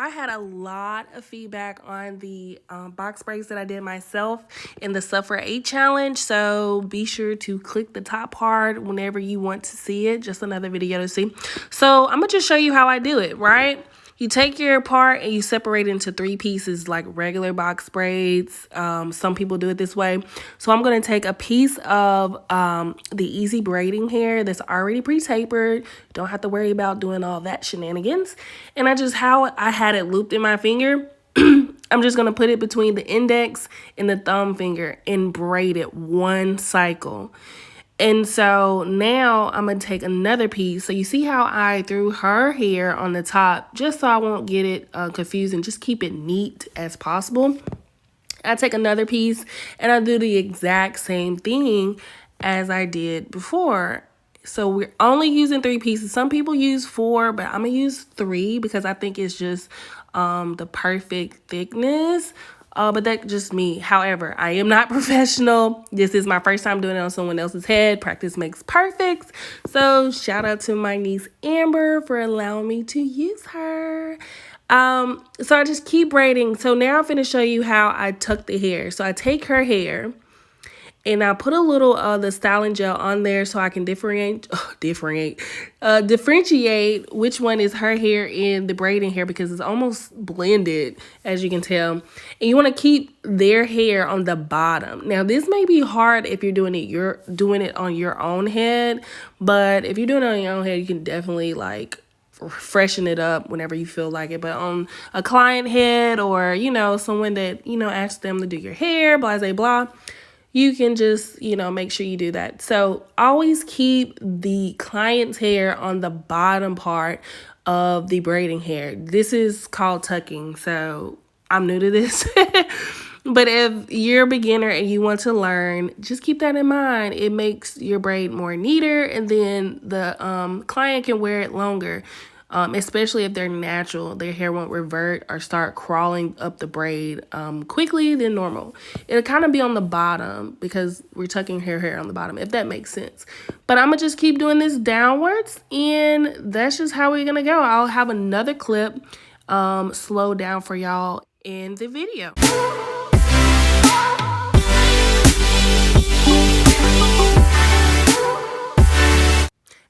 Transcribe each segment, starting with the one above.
I had a lot of feedback on the box braids that I did myself in the Sulfur 8 challenge. So be sure to click the top part whenever you want to see it. Just another video to see. So I'm going to just show you how I do it, right? You take your part and you separate it into 3 pieces like regular box braids. Some people do it this way. So I'm going to take a piece of the easy braiding hair that's already pre-tapered. Don't have to worry about doing all that shenanigans. And how I had it looped in my finger, I'm just going to put it between the index and the thumb finger and braid it 1 cycle. And so now I'm going to take another piece. So you see how I threw her hair on the top just so I won't get it confused and just keep it neat as possible. I take another piece and I do the exact same thing as I did before. So we're only using 3 pieces. Some people use 4, but I'm going to use 3 because I think it's just the perfect thickness. But that's just me. However, I am not professional. This is my first time doing it on someone else's head. Practice makes perfect. So shout out to my niece Amber for allowing me to use her. So I just keep braiding. So now I'm going to show you how I tuck the hair. So I take her hair and I put a little the styling gel on there so I can differentiate which one is her hair and the braiding hair, because it's almost blended, as you can tell. And you want to keep their hair on the bottom. Now this may be hard if you're doing it on your own head, but if you're doing it on your own head, you can definitely like freshen it up whenever you feel like it. But on a client head, or someone that asks them to do your hair, blah blah blah, you can just, make sure you do that. So always keep the client's hair on the bottom part of the braiding hair. This is called tucking. So I'm new to this. But if you're a beginner and you want to learn, just keep that in mind. It makes your braid more neater, and then the client can wear it longer. Especially if they're natural, their hair won't revert or start crawling up the braid quickly than normal. It'll kind of be on the bottom because we're tucking her hair on the bottom, if that makes sense. But I'm going to just keep doing this downwards, and that's just how we're going to go. I'll have another clip slow down for y'all in the video.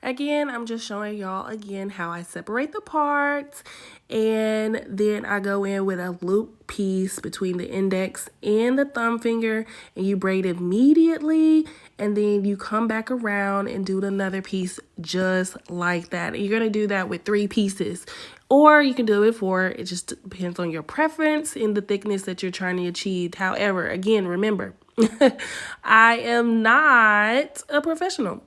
Again, I'm just showing y'all again how I separate the parts, and then I go in with a loop piece between the index and the thumb finger, and you braid immediately, and then you come back around and do another piece just like that. And you're going to do that with 3 pieces, or you can do it 4. It just depends on your preference and the thickness that you're trying to achieve. However, again, remember, I am not a professional.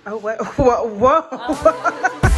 Oh, what? Whoa.